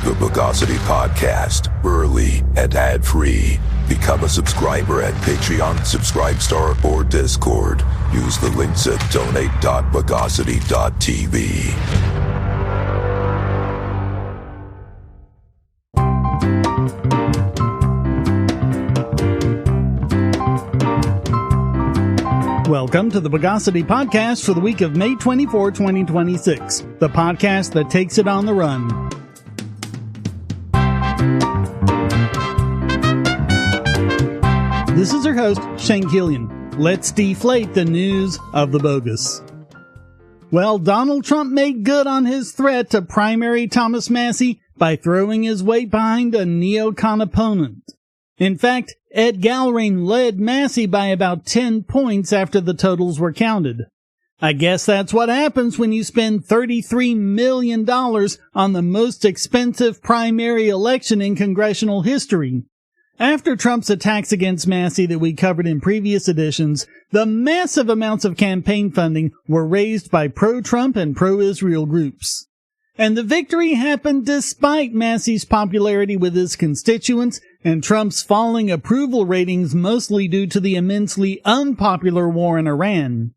The Bogosity Podcast, early and ad-free. Become a subscriber at Patreon, Subscribestar, or Discord. Use the links at donate.bogosity.tv. Welcome to the Bogosity Podcast for the week of May 24, 2026, the podcast that takes it on the run. This is your host, Shane Killian. Let's deflate the news of the bogus. Well, Donald Trump made good on his threat to primary Thomas Massie by throwing his weight behind a neocon opponent. In fact, Ed Galrain led Massie by about 10 points after the totals were counted. I guess that's what happens when you spend $33 million on the most expensive primary election in congressional history. After Trump's attacks against Massie that we covered in previous editions, the massive amounts of campaign funding were raised by pro-Trump and pro-Israel groups. And the victory happened despite Massie's popularity with his constituents and Trump's falling approval ratings, mostly due to the immensely unpopular war in Iran.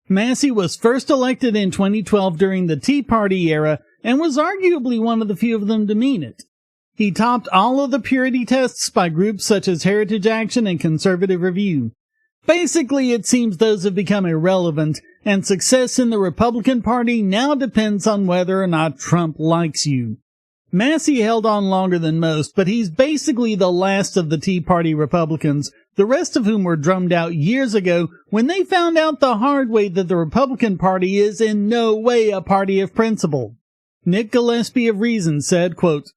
Massie was first elected in 2012 during the Tea Party era and was arguably one of the few of them to mean it. He topped all of the purity tests by groups such as Heritage Action and Conservative Review. Basically, it seems those have become irrelevant, and success in the Republican Party now depends on whether or not Trump likes you. Massie held on longer than most, but he's basically the last of the Tea Party Republicans, the rest of whom were drummed out years ago when they found out the hard way that the Republican Party is in no way a party of principle. Nick Gillespie of Reason said, quote,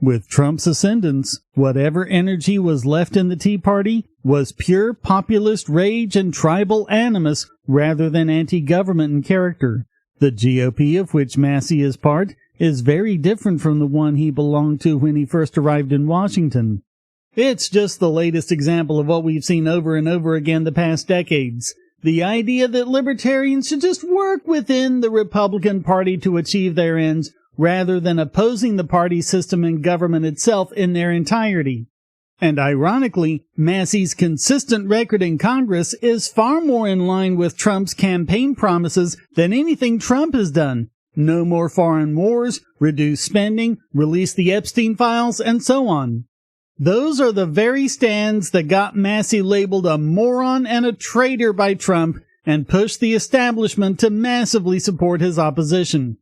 "With Trump's ascendance, whatever energy was left in the Tea Party was pure populist rage and tribal animus rather than anti-government in character. The GOP of which Massie is part is very different from the one he belonged to when he first arrived in Washington." It's just the latest example of what we've seen over and over again the past decades. The idea that libertarians should just work within the Republican Party to achieve their ends rather than opposing the party system and government itself in their entirety. And ironically, Massie's consistent record in Congress is far more in line with Trump's campaign promises than anything Trump has done. No more foreign wars, reduce spending, release the Epstein files, and so on. Those are the very stands that got Massie labeled a moron and a traitor by Trump and pushed the establishment to massively support his opposition.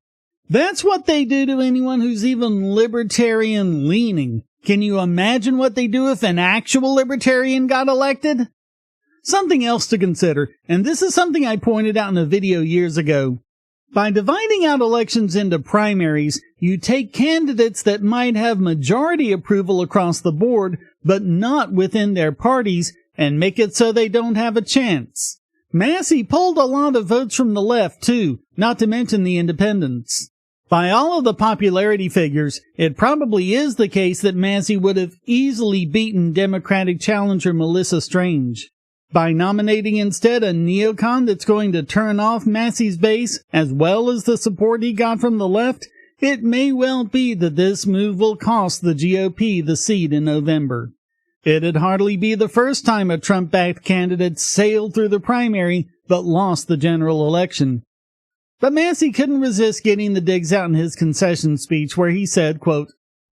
That's what they do to anyone who's even libertarian-leaning. Can you imagine what they do if an actual libertarian got elected? Something else to consider, and this is something I pointed out in a video years ago. By dividing out elections into primaries, you take candidates that might have majority approval across the board, but not within their parties, and make it so they don't have a chance. Massie pulled a lot of votes from the left, too, not to mention the independents. By all of the popularity figures, it probably is the case that Massie would have easily beaten Democratic challenger Melissa Strange. By nominating instead a neocon that's going to turn off Massie's base, as well as the support he got from the left, it may well be that this move will cost the GOP the seat in November. It'd hardly be the first time a Trump-backed candidate sailed through the primary, but lost the general election. But Massie couldn't resist getting the digs out in his concession speech where he said, quote,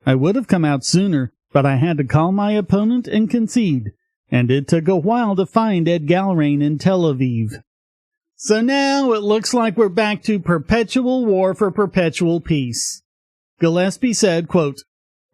"I would have come out sooner, but I had to call my opponent and concede. And it took a while to find Ed Galrain in Tel Aviv." So now it looks like we're back to perpetual war for perpetual peace. Gillespie said, quote,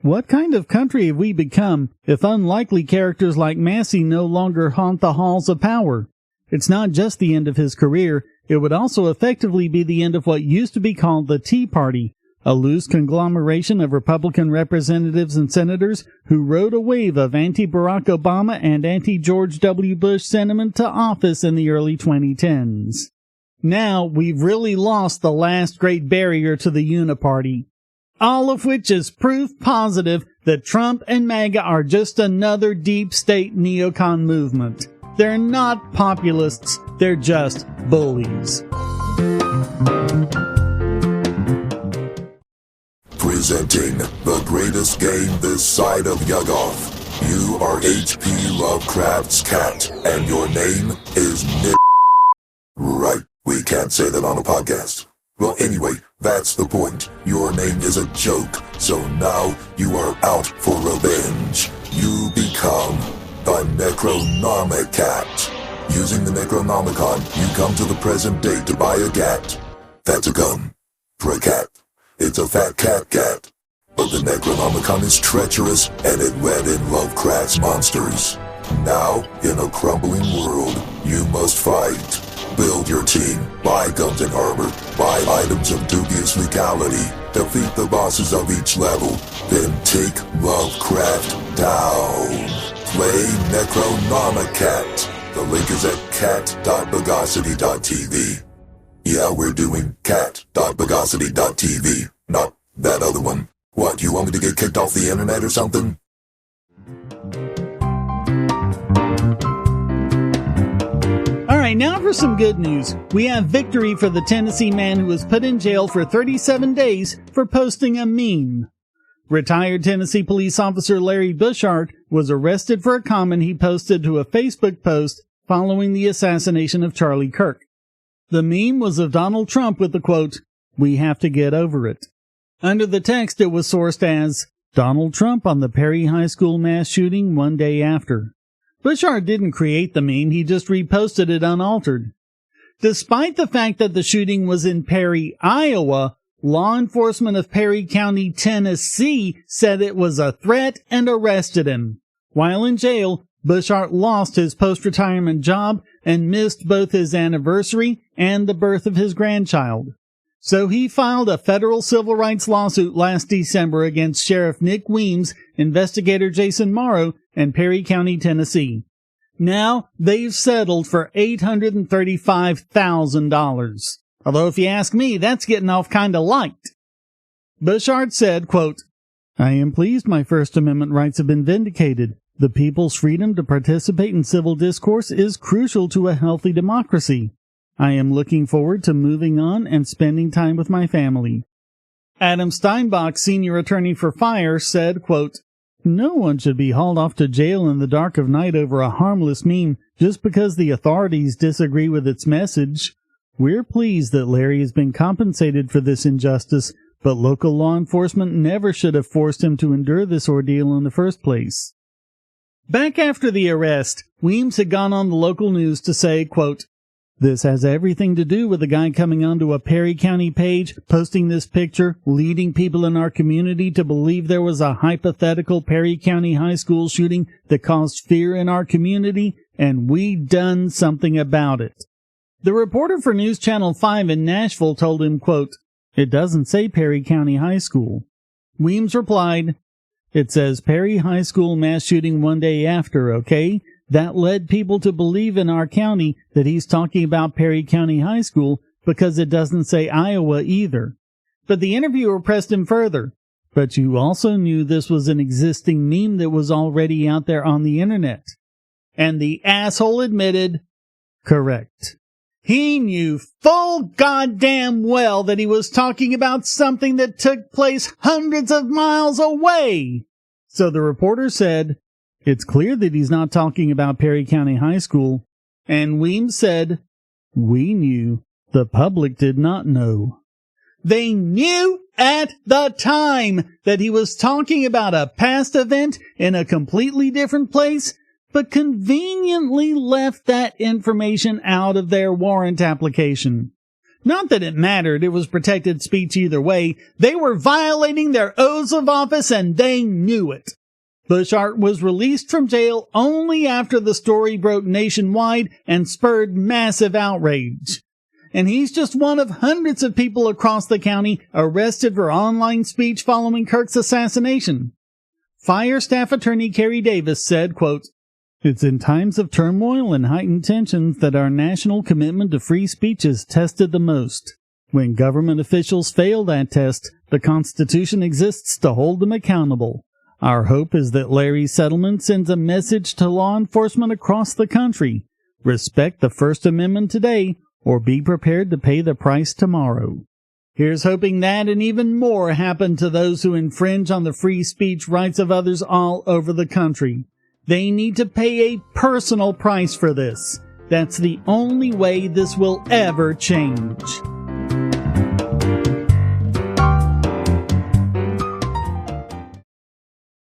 "What kind of country have we become if unlikely characters like Massie no longer haunt the halls of power? It's not just the end of his career, it would also effectively be the end of what used to be called the Tea Party, a loose conglomeration of Republican representatives and senators who rode a wave of anti-Barack Obama and anti-George W. Bush sentiment to office in the early 2010s. Now, we've really lost the last great barrier to the uniparty. All of which is proof positive that Trump and MAGA are just another deep state neocon movement. They're not populists, they're just bullies. Presenting the greatest game this side of Yugoth. You are H.P. Lovecraft's cat, and your name is Nick. Right, we can't say that on a podcast. Well, anyway, that's the point. Your name is a joke, so now you are out for revenge. You become a Necronomicat. Using the Necronomicon, you come to the present day to buy a cat. That's a gun. For a cat. It's a fat cat. But the Necronomicon is treacherous, and it led in Lovecraft's monsters. Now, in a crumbling world, you must fight. Build your team, buy guns and armor, buy items of dubious legality, defeat the bosses of each level, then take Lovecraft down. Play Necronomicat. The link is at cat.bogosity.tv. Yeah, we're doing cat.bogosity.tv, not that other one. What, you want me to get kicked off the internet or something? Alright, now for some good news. We have victory for the Tennessee man who was put in jail for 37 days for posting a meme. Retired Tennessee police officer Larry Bushart was arrested for a comment he posted to a Facebook post following the assassination of Charlie Kirk. The meme was of Donald Trump with the quote, "We have to get over it." Under the text, it was sourced as, "Donald Trump on the Perry High School mass shooting one day after." Bushart didn't create the meme, he just reposted it unaltered. Despite the fact that the shooting was in Perry, Iowa, law enforcement of Perry County, Tennessee said it was a threat and arrested him. While in jail, Bushart lost his post-retirement job and missed both his anniversary and the birth of his grandchild. So he filed a federal civil rights lawsuit last December against Sheriff Nick Weems, Investigator Jason Morrow, and Perry County, Tennessee. Now, they've settled for $835,000. Although if you ask me, that's getting off kinda light. Bushart said, quote, "I am pleased my First Amendment rights have been vindicated. The people's freedom to participate in civil discourse is crucial to a healthy democracy. I am looking forward to moving on and spending time with my family." Adam Steinbach, senior attorney for Fire, said, quote, "No one should be hauled off to jail in the dark of night over a harmless meme just because the authorities disagree with its message. We're pleased that Larry has been compensated for this injustice, but local law enforcement never should have forced him to endure this ordeal in the first place." Back after the arrest, Weems had gone on the local news to say, quote, "This has everything to do with the guy coming onto a Perry County page, posting this picture, leading people in our community to believe there was a hypothetical Perry County high school shooting that caused fear in our community, and we done something about it." The reporter for News Channel 5 in Nashville told him, quote, "It doesn't say Perry County High School." Weems replied, "It says Perry High School mass shooting one day after, okay? That led people to believe in our county that he's talking about Perry County High School because it doesn't say Iowa either." But the interviewer pressed him further. "But you also knew this was an existing meme that was already out there on the internet." And the asshole admitted, correct. He knew full goddamn well that he was talking about something that took place hundreds of miles away. So the reporter said, "It's clear that he's not talking about Perry County High School." And Weems said, "We knew. The public did not know." They knew at the time that he was talking about a past event in a completely different place, but conveniently left that information out of their warrant application. Not that it mattered, it was protected speech either way. They were violating their oaths of office and they knew it. Bushart was released from jail only after the story broke nationwide and spurred massive outrage. And he's just one of hundreds of people across the county arrested for online speech following Kirk's assassination. Fire staff attorney Kerry Davis said, quote, "It's in times of turmoil and heightened tensions that our national commitment to free speech is tested the most. When government officials fail that test, the Constitution exists to hold them accountable. Our hope is that Larry's settlement sends a message to law enforcement across the country. Respect the First Amendment today, or be prepared to pay the price tomorrow." Here's hoping that and even more happen to those who infringe on the free speech rights of others all over the country. They need to pay a personal price for this. That's the only way this will ever change.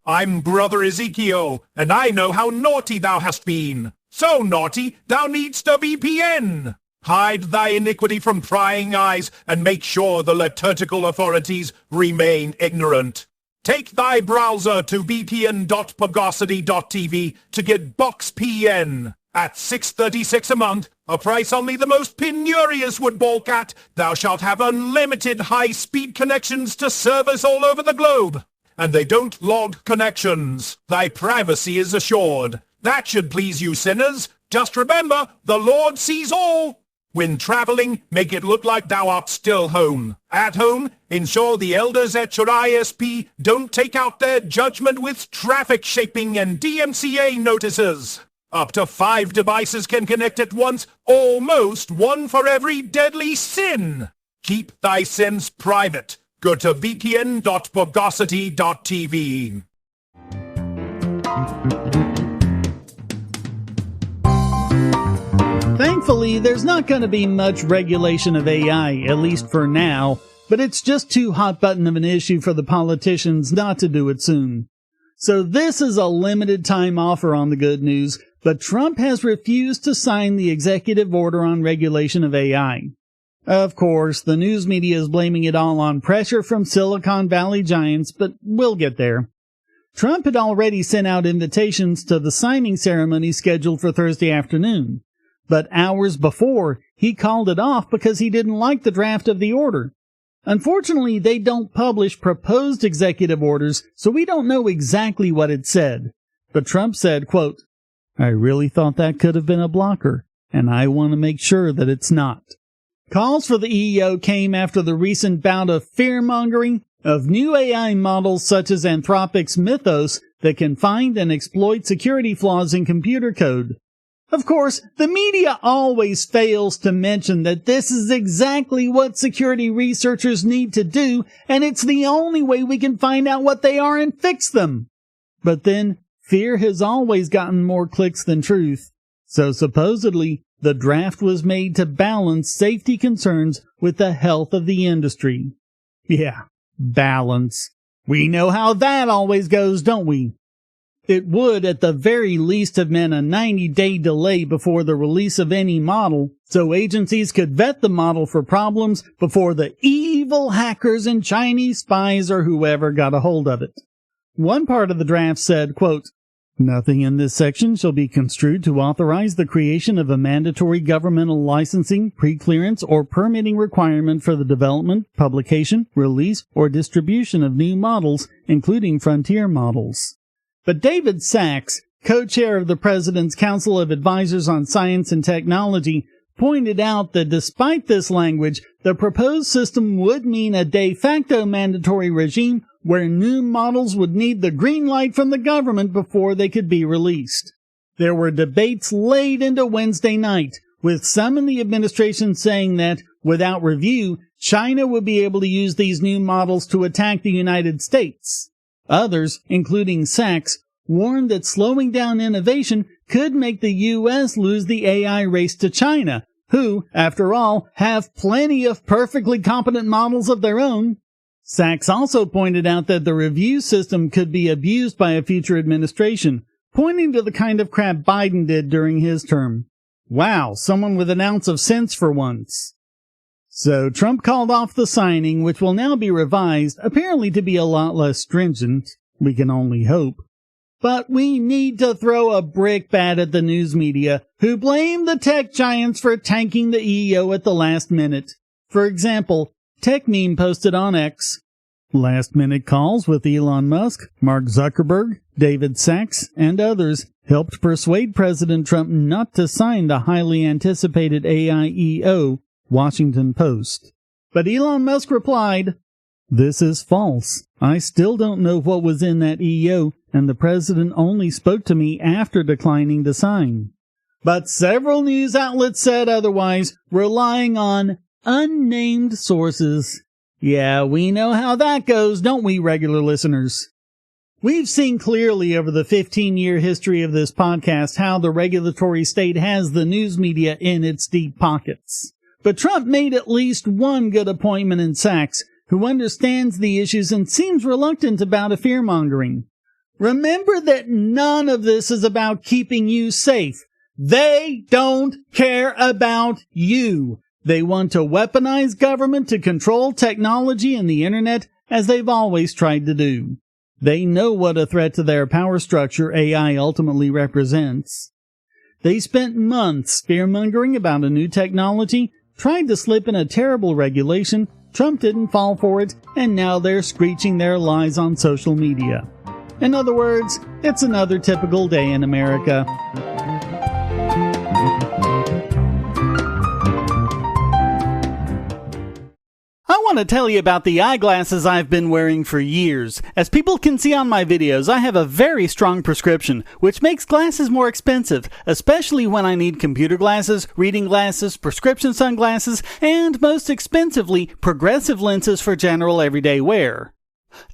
I'm Brother Ezekiel, and I know how naughty thou hast been. So naughty, thou needst a VPN. Hide thy iniquity from prying eyes, and make sure the liturgical authorities remain ignorant. Take thy browser to vpn.bogosity.tv to get BoxPN. At $6.36 a month, a price only the most penurious would balk at, thou shalt have unlimited high-speed connections to servers all over the globe. And they don't log connections. Thy privacy is assured. That should please you sinners. Just remember, the Lord sees all. When traveling, make it look like thou art still home. At home, ensure the elders at your ISP don't take out their judgment with traffic shaping and DMCA notices. Up to 5 devices can connect at once, almost one for every deadly sin. Keep thy sins private. Go to vpn.bogosity.tv. Thankfully, there's not going to be much regulation of AI, at least for now, but it's just too hot button of an issue for the politicians not to do it soon. So this is a limited time offer on the good news, but Trump has refused to sign the executive order on regulation of AI. Of course, the news media is blaming it all on pressure from Silicon Valley giants, but we'll get there. Trump had already sent out invitations to the signing ceremony scheduled for Thursday afternoon. But hours before, he called it off because he didn't like the draft of the order. Unfortunately, they don't publish proposed executive orders, so we don't know exactly what it said. But Trump said, quote, "I really thought that could have been a blocker, and I want to make sure that it's not." Calls for the EEO came after the recent bout of fear-mongering of new AI models such as Anthropic's Mythos that can find and exploit security flaws in computer code. Of course, the media always fails to mention that this is exactly what security researchers need to do, and it's the only way we can find out what they are and fix them. But then, fear has always gotten more clicks than truth. So supposedly, the draft was made to balance safety concerns with the health of the industry. Yeah, balance. We know how that always goes, don't we? It would, at the very least, have meant a 90-day delay before the release of any model, so agencies could vet the model for problems before the evil hackers and Chinese spies or whoever got a hold of it. One part of the draft said, quote, "Nothing in this section shall be construed to authorize the creation of a mandatory governmental licensing, pre-clearance, or permitting requirement for the development, publication, release, or distribution of new models, including frontier models." But David Sachs, co-chair of the President's Council of Advisors on Science and Technology, pointed out that despite this language, the proposed system would mean a de facto mandatory regime where new models would need the green light from the government before they could be released. There were debates late into Wednesday night, with some in the administration saying that, without review, China would be able to use these new models to attack the United States. Others, including Sachs, warned that slowing down innovation could make the U.S. lose the AI race to China, who, after all, have plenty of perfectly competent models of their own. Sachs also pointed out that the review system could be abused by a future administration, pointing to the kind of crap Biden did during his term. Wow, someone with an ounce of sense for once. So Trump called off the signing, which will now be revised, apparently to be a lot less stringent. We can only hope. But we need to throw a brickbat at the news media, who blame the tech giants for tanking the EEO at the last minute. For example, TechMeme posted on X, "Last-minute calls with Elon Musk, Mark Zuckerberg, David Sachs, and others helped persuade President Trump not to sign the highly anticipated AIEO, Washington Post." But Elon Musk replied, "This is false. I still don't know what was in that EO, and the president only spoke to me after declining to sign." But several news outlets said otherwise, relying on unnamed sources. Yeah, we know how that goes, don't we, regular listeners? We've seen clearly over the 15-year history of this podcast how the regulatory state has the news media in its deep pockets. But Trump made at least one good appointment in Sachs, who understands the issues and seems reluctant about a fear-mongering. Remember that none of this is about keeping you safe. They don't care about you. They want to weaponize government to control technology and the internet, as they've always tried to do. They know what a threat to their power structure AI ultimately represents. They spent months fear-mongering about a new technology, tried to slip in a terrible regulation, Trump didn't fall for it, and now they're screeching their lies on social media. In other words, it's another typical day in America. I want to tell you about the eyeglasses I've been wearing for years. As people can see on my videos, I have a very strong prescription, which makes glasses more expensive, especially when I need computer glasses, reading glasses, prescription sunglasses, and most expensively, progressive lenses for general everyday wear.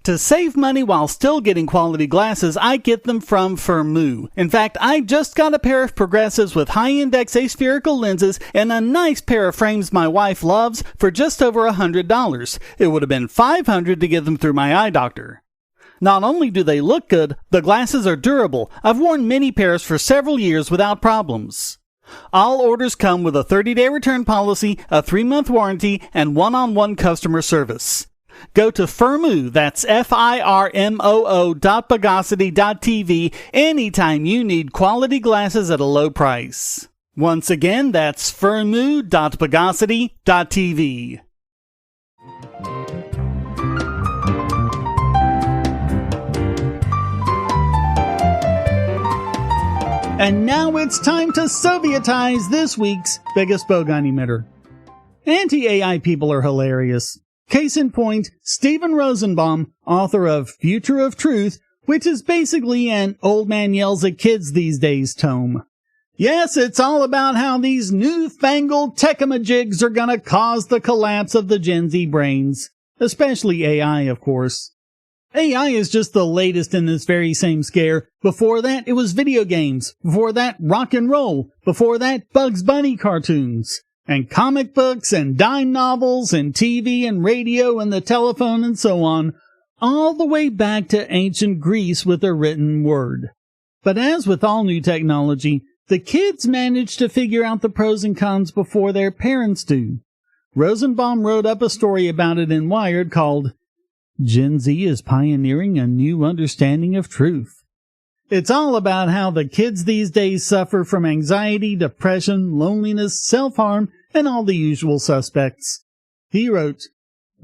To save money while still getting quality glasses, I get them from Firmoo. In fact, I just got a pair of progressives with high-index aspherical lenses and a nice pair of frames my wife loves for just over $100. It would have been $500 to get them through my eye doctor. Not only do they look good, the glasses are durable. I've worn many pairs for several years without problems. All orders come with a 30-day return policy, a 3-month warranty, and one-on-one customer service. Go to Firmoo, that's FIRMOO.Bogosity.tv anytime you need quality glasses at a low price. Once again, that's Firmoo.Bogosity.tv. And now it's time to Sovietize this week's biggest Bogon emitter. Anti-AI people are hilarious. Case in point, Steven Rosenbaum, author of Future of Truth, which is basically an old man yells at kids these days tome. Yes, it's all about how these newfangled techamajigs are gonna cause the collapse of the Gen Z brains. Especially AI, of course. AI is just the latest in this very same scare. Before that, it was video games. Before that, rock and roll. Before that, Bugs Bunny cartoons. And comic books, and dime novels, and TV, and radio, and the telephone, and so on, all the way back to ancient Greece with a written word. But as with all new technology, the kids manage to figure out the pros and cons before their parents do. Rosenbaum wrote up a story about it in Wired called Gen Z is Pioneering a New Understanding of Truth. It's all about how the kids these days suffer from anxiety, depression, loneliness, self-harm, and all the usual suspects. He wrote,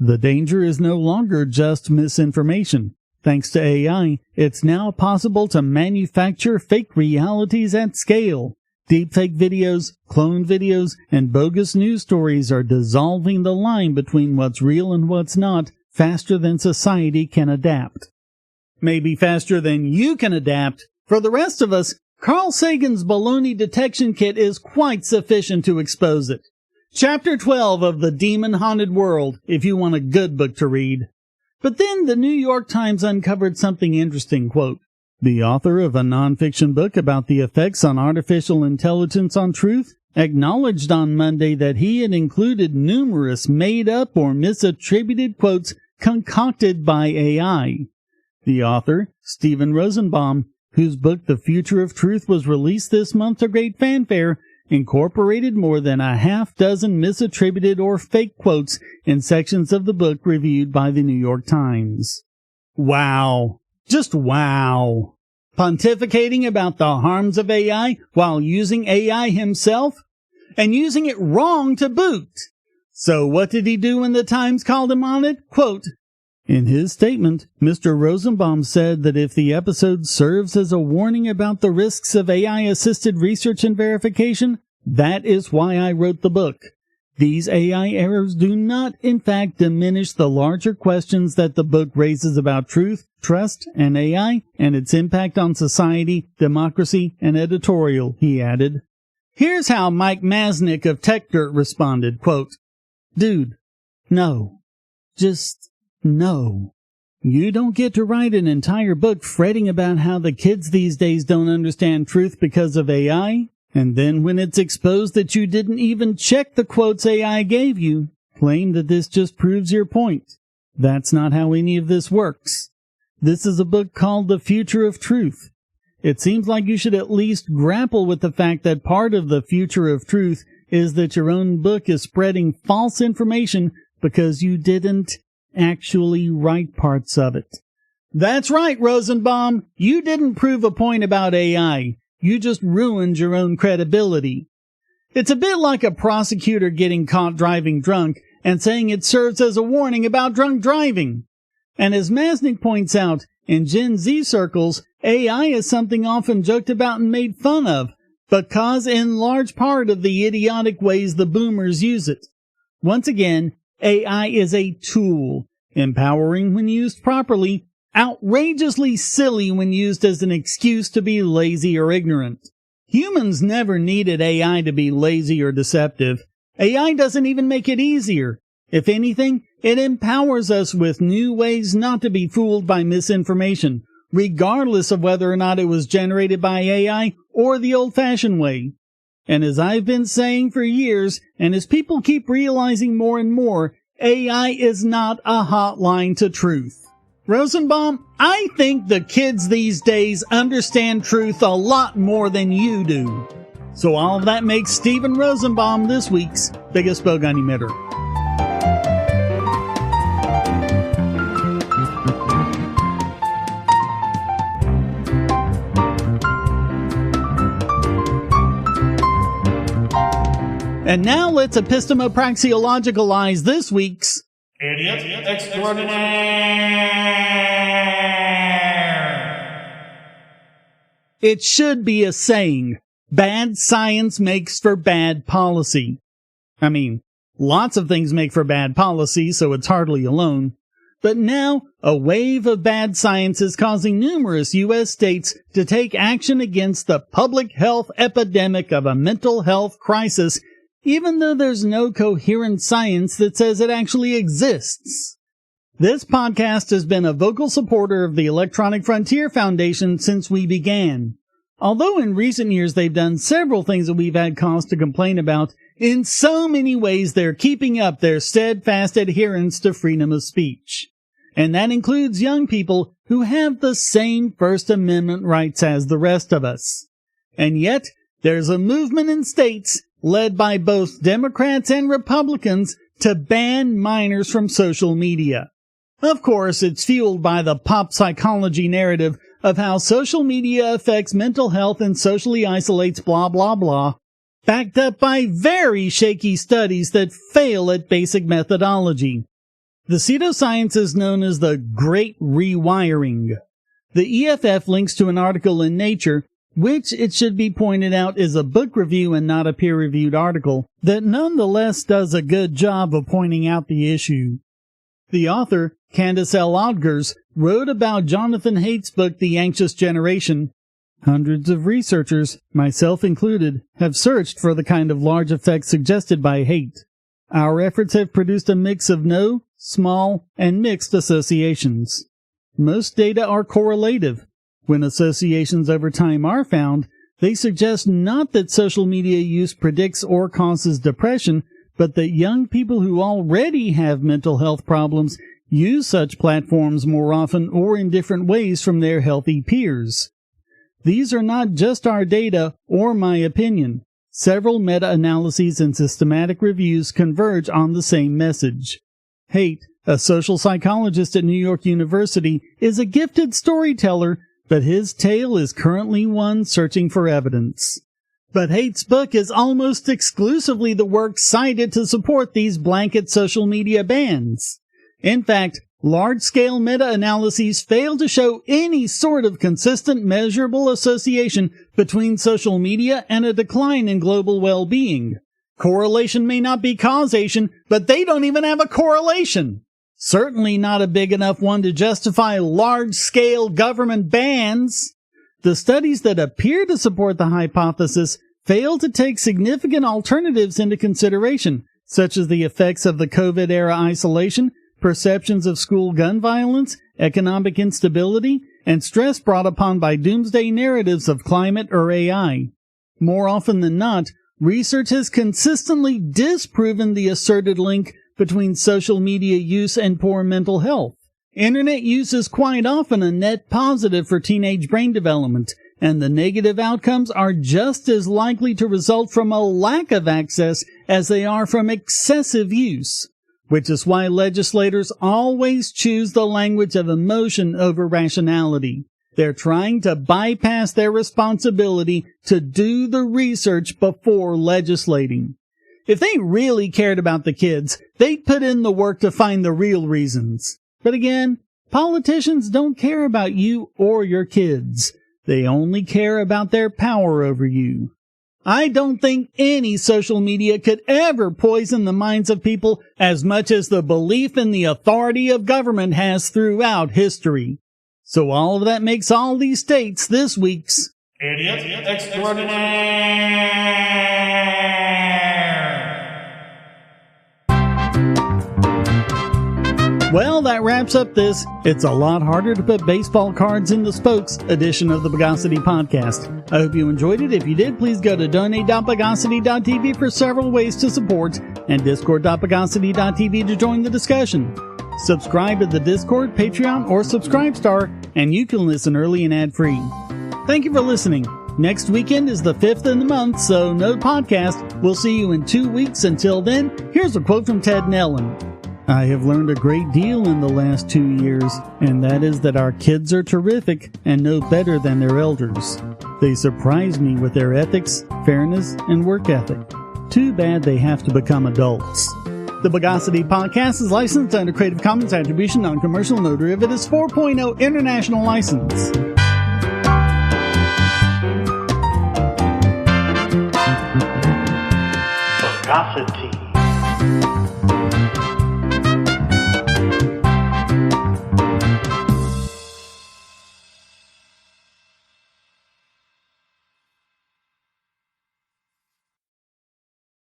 "The danger is no longer just misinformation. Thanks to AI, it's now possible to manufacture fake realities at scale. Deepfake videos, cloned videos, and bogus news stories are dissolving the line between what's real and what's not faster than society can adapt." Maybe faster than you can adapt. For the rest of us, Carl Sagan's baloney detection kit is quite sufficient to expose it. Chapter 12 of The Demon-Haunted World, if you want a good book to read. But then the New York Times uncovered something interesting, quote, "The author of a nonfiction book about the effects on artificial intelligence on truth acknowledged on Monday that he had included numerous made-up or misattributed quotes concocted by AI. The author, Steven Rosenbaum, whose book The Future of Truth was released this month to great fanfare, incorporated more than a half-dozen misattributed or fake quotes in sections of the book reviewed by the New York Times." Wow. Just wow. Pontificating about the harms of AI while using AI himself? And using it wrong to boot. So what did he do when the Times called him on it? Quote, "In his statement, Mr. Rosenbaum said that if the episode serves as a warning about the risks of AI-assisted research and verification, that is why I wrote the book. These AI errors do not, in fact, diminish the larger questions that the book raises about truth, trust, and AI, and its impact on society, democracy, and editorial," he added. Here's how Mike Masnick of TechDirt responded, quote, "Dude, no. Just no. You don't get to write an entire book fretting about how the kids these days don't understand truth because of AI, and then when it's exposed that you didn't even check the quotes AI gave you, claim that this just proves your point. That's not how any of this works. This is a book called The Future of Truth. It seems like you should at least grapple with the fact that part of the future of truth is that your own book is spreading false information because you didn't actually write parts of it. That's right, Rosenbaum. You didn't prove a point about AI. You just ruined your own credibility. It's a bit like a prosecutor getting caught driving drunk and saying it serves as a warning about drunk driving. And as Massie points out, in Gen Z circles, AI is something often joked about and made fun of, because in large part of the idiotic ways the boomers use it. Once again, AI is a tool, empowering when used properly, outrageously silly when used as an excuse to be lazy or ignorant. Humans never needed AI to be lazy or deceptive. AI doesn't even make it easier. If anything, it empowers us with new ways not to be fooled by misinformation, regardless of whether or not it was generated by AI or the old-fashioned way. And as I've been saying for years, and as people keep realizing more and more, AI is not a hotline to truth. Rosenbaum, I think the kids these days understand truth a lot more than you do. So all of that makes Stephen Rosenbaum this week's biggest Bogon emitter. And now let's epistemopraxeologicalize this week's Idiot Extraordinaire. It should be a saying, bad science makes for bad policy. I mean, lots of things make for bad policy, so it's hardly alone. But now, a wave of bad science is causing numerous U.S. states to take action against the public health epidemic of a mental health crisis, even though there's no coherent science that says it actually exists. This podcast has been a vocal supporter of the Electronic Frontier Foundation since we began. Although in recent years they've done several things that we've had cause to complain about, in so many ways they're keeping up their steadfast adherence to freedom of speech. And that includes young people who have the same First Amendment rights as the rest of us. And yet, there's a movement in states led by both Democrats and Republicans to ban minors from social media. Of course, it's fueled by the pop psychology narrative of how social media affects mental health and socially isolates blah blah blah, backed up by very shaky studies that fail at basic methodology. The pseudoscience is known as the Great Rewiring. The EFF links to an article in Nature, which, it should be pointed out, is a book review and not a peer-reviewed article, that nonetheless does a good job of pointing out the issue. The author, Candace L. Odgers, wrote about Jonathan Haidt's book, The Anxious Generation. Hundreds of researchers, myself included, have searched for the kind of large effects suggested by Haidt. Our efforts have produced a mix of no, small, and mixed associations. Most data are correlative. When associations over time are found, they suggest not that social media use predicts or causes depression, but that young people who already have mental health problems use such platforms more often or in different ways from their healthy peers. These are not just our data or my opinion. Several meta-analyses and systematic reviews converge on the same message. Haidt, a social psychologist at New York University, is a gifted storyteller, but his tale is currently one searching for evidence. But Haidt's book is almost exclusively the work cited to support these blanket social media bans. In fact, large-scale meta-analyses fail to show any sort of consistent measurable association between social media and a decline in global well-being. Correlation may not be causation, but they don't even have a correlation. Certainly not a big enough one to justify large-scale government bans. The studies that appear to support the hypothesis fail to take significant alternatives into consideration, such as the effects of the COVID-era isolation, perceptions of school gun violence, economic instability, and stress brought upon by doomsday narratives of climate or AI. More often than not, research has consistently disproven the asserted link between social media use and poor mental health. Internet use is quite often a net positive for teenage brain development, and the negative outcomes are just as likely to result from a lack of access as they are from excessive use. Which is why legislators always choose the language of emotion over rationality. They're trying to bypass their responsibility to do the research before legislating. If they really cared about the kids, they'd put in the work to find the real reasons. But again, politicians don't care about you or your kids. They only care about their power over you. I don't think any social media could ever poison the minds of people as much as the belief in the authority of government has throughout history. So all of that makes all these states this week's Idiot Extraordinaire. Well, that wraps up this It's a Lot Harder to Put Baseball Cards in the Spokes edition of the Bogosity Podcast. I hope you enjoyed it. If you did, please go to donate.bogosity.tv for several ways to support and discord.bogosity.tv to join the discussion. Subscribe to the Discord, Patreon, or Subscribestar, and you can listen early and ad-free. Thank you for listening. Next weekend is the 5th in the month, so no podcast. We'll see you in 2 weeks. Until then, here's a quote from Ted Nellen. I have learned a great deal in the last 2 years, and that is that our kids are terrific and know better than their elders. They surprise me with their ethics, fairness, and work ethic. Too bad they have to become adults. The Bogosity Podcast is licensed under Creative Commons Attribution Non-Commercial No Derivatives 4.0 International License. Bogosity.